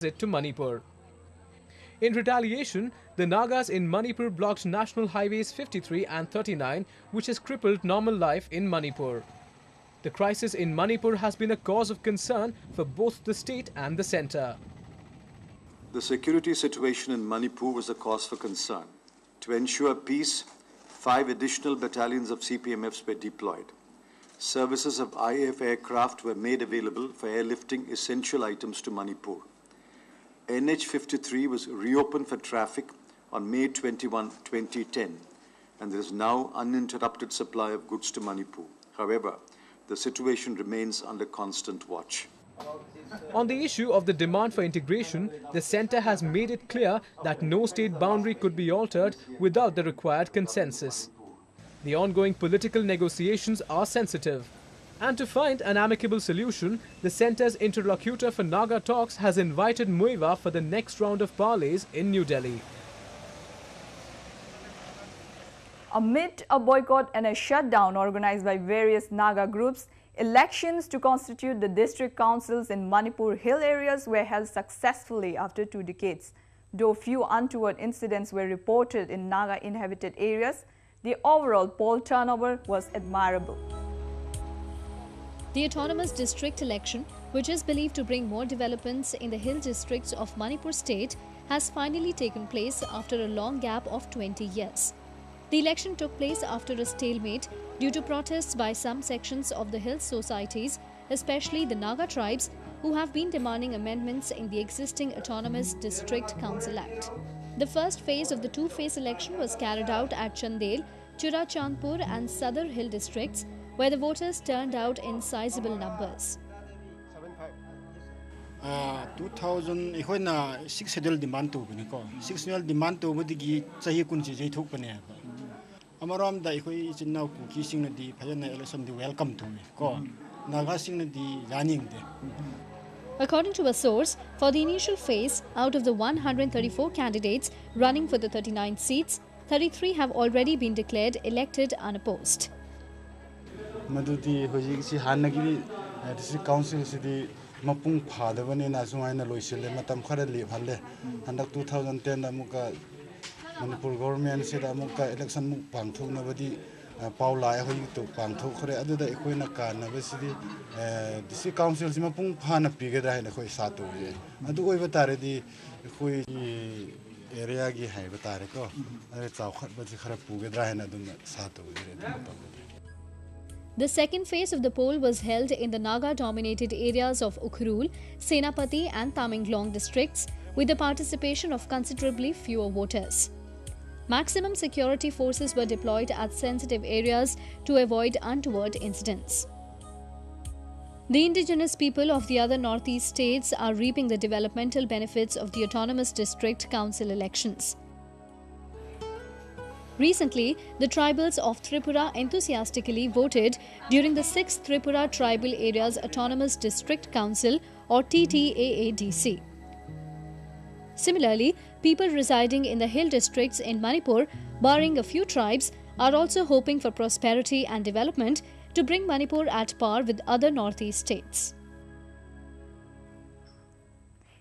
visit to Manipur. In retaliation, the Nagas in Manipur blocked National Highways 53 and 39, which has crippled normal life in Manipur. The crisis in Manipur has been a cause of concern for both the state and the centre. The security situation in Manipur was a cause for concern. To ensure peace, 5 additional battalions of CPMFs were deployed. Services of IAF aircraft were made available for airlifting essential items to Manipur. NH53 was reopened for traffic on May 21, 2010, and there is now uninterrupted supply of goods to Manipur. However, the situation remains under constant watch. On the issue of the demand for integration, the centre has made it clear that no state boundary could be altered without the required consensus. The ongoing political negotiations are sensitive. And to find an amicable solution, the centre's interlocutor for Naga talks has invited Muiva for the next round of parleys in New Delhi. Amid a boycott and a shutdown organized by various Naga groups, elections to constitute the district councils in Manipur hill areas were held successfully after 2 decades. Though few untoward incidents were reported in Naga inhabited areas, the overall poll turnover was admirable. The autonomous district election, which is believed to bring more developments in the hill districts of Manipur state, has finally taken place after a long gap of 20 years. The election took place after a stalemate due to protests by some sections of the hill societies, especially the Naga tribes, who have been demanding amendments in the existing Autonomous District Council Act. The first phase of the 2-phase election was carried out at Chandel, Churachandpur and Sadar hill districts, where the voters turned out in sizable numbers. 2000 इखोइना 6 schedule demand to bani ko 6 schedule demand to budigi chahi kunchi jai thuk bani ba amaram da ikhoi chinna ku ki sing na di phajana election di welcome to me ko naga sing na di janing de. According to a source, for the initial phase, out of the 134 candidates running for the 39 seats, 33 have already been declared elected unopposed. Madudi hoji si hanagi district council si di mapung phadabani na sumaina loisile matam khara li bhalle handak 2010 amuka Manipur government se da amuka election muk pangthok na badi paula hoi to pangthok khare aduda ekoina ka na basidi district council si mapung phana pigeda haina khoi sato je adu oi batare di khoi area gi hai batare ko are chawkhat baji khara pugedra haina dum sato je. The second phase of the poll was held in the Naga-dominated areas of Ukhrul, Senapati and Tamenglong districts, with the participation of considerably fewer voters. Maximum security forces were deployed at sensitive areas to avoid untoward incidents. The indigenous people of the other northeast states are reaping the developmental benefits of the Autonomous District Council elections. Recently, the tribals of Tripura enthusiastically voted during the 6th Tripura Tribal Areas Autonomous District Council or TTAADC. Similarly, people residing in the hill districts in Manipur, barring a few tribes, are also hoping for prosperity and development to bring Manipur at par with other northeast states.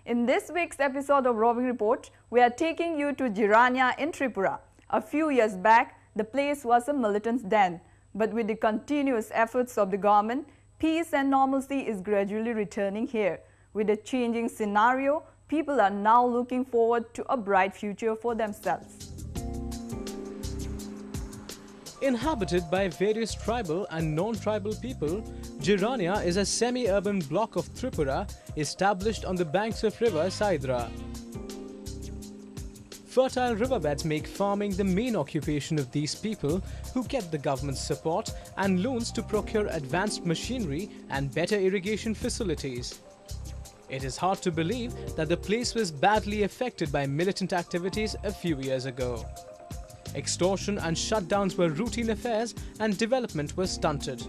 In this week's episode of Roving Report, we are taking you to Jirania in Tripura. A few years back, the place was a militant's den, but with the continuous efforts of the government, peace and normalcy is gradually returning here. With a changing scenario, people are now looking forward to a bright future for themselves. Inhabited by various tribal and non-tribal people, Jirania is a semi-urban block of Tripura established on the banks of river Saidra. Fertile riverbeds make farming the main occupation of these people, who get the government's support and loans to procure advanced machinery and better irrigation facilities. It is hard to believe that the place was badly affected by militant activities a few years ago. Extortion and shutdowns were routine affairs and development was stunted.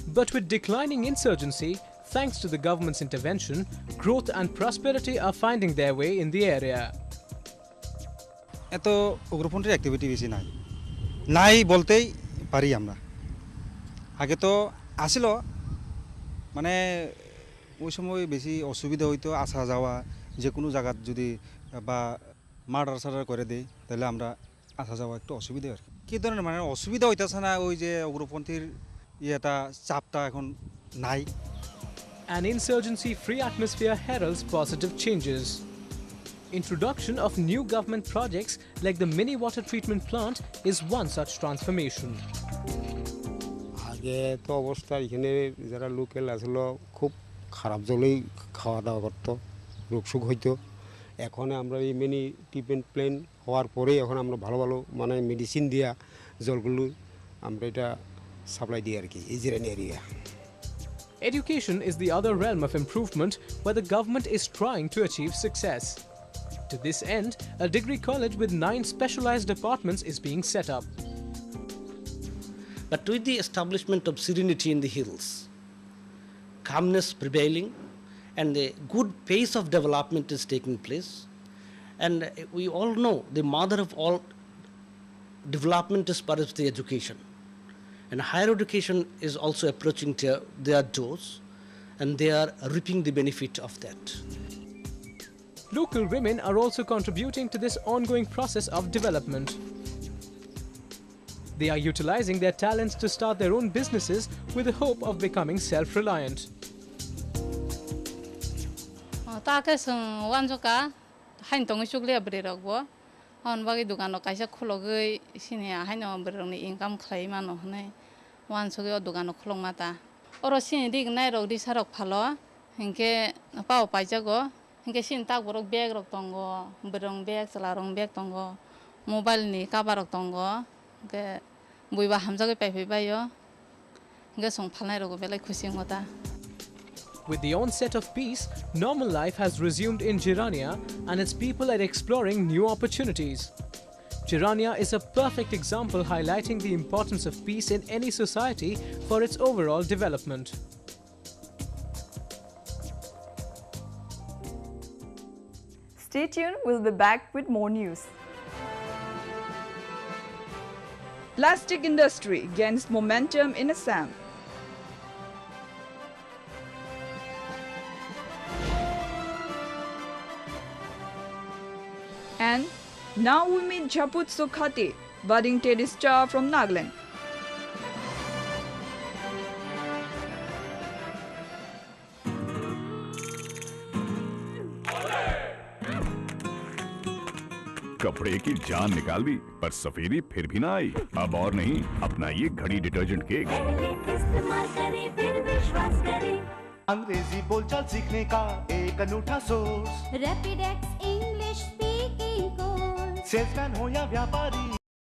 But with declining insurgency, thanks to the government's intervention, growth and prosperity are finding their way in the area. এত উগ্রপন্থীর activity বেশি নাই নাই বলতেই পারি আমরা আগে তো আসিল মানে ওই সময় বেশি অসুবিধা হইতো আসা যাওয়া, যে কোনো জায়গাত যদি বা মার্ডার সার্ডার করে দেয় তাহলে আমরা আসা যাওয়া একটু অসুবিধা আর কি ধরনের মানে অসুবিধা হইতেছে না, ওই যে উগ্রপন্থীর ইয়েটা চাপটা এখন নাই। An insurgency-free atmosphere heralds positive changes. Introduction of new government projects like the mini water treatment plant is one such transformation. আগে তো অবস্থা এখানে যারা লোকাল আসলো খুব খারাপ জলেই খাওয়া দাওয়া করতো, রোগ সুখ হইতো। এখন আমরা এই মিনি ট্রিটমেন্ট প্ল্যান হওয়ার পরেই এখন আমরা ভালো ভালো মানে মেডিসিন দিয়া জলগুলো আমরা এটা সাপ্লাই দিই আর কি এই Zirani area. Education is the other realm of improvement where the government is trying to achieve success. To this end, a degree college with 9 specialized departments is being set up. But with the establishment of serenity in the hills, calmness prevailing, and the good pace of development is taking place, and we all know the mother of all development is perhaps the education. And higher education is also approaching their doors, and they are reaping the benefit of that. Local women are also contributing to this ongoing process of development. They are utilizing their talents to start their own businesses with the hope of becoming self-reliant. Bagi dukan kaisa khologai sini haino berong income khlai mano hne wan soge dukan kholong mata oro sini dik nai rok di sarok phalo hinke pao paijago hinke sin tak borok bag rok tongo berong bag salarong bag tongo mobile ni cover rok tongo ke buiba hamjago pai bayo hinke song phalnai rok belai khusi ngota. With the onset of peace, normal life has resumed in Jirania and its people are exploring new opportunities. Jirania is a perfect example highlighting the importance of peace in any society for its overall development. Stay tuned, we'll be back with more news. Plastic industry gains momentum in Assam. And now we meet Japut Sukhati, budding tennis star from Nagaland. कपड़े की जान निकाल दी पर सफेदी फिर भी ना आई। अब और नहीं, अपनाइए घड़ी डिटर्जेंट केक। अंग्रेजी बोलचाल सीखने का एक अनूठा source, Rapidex English speaking course. Salesman हो या व्यापारी,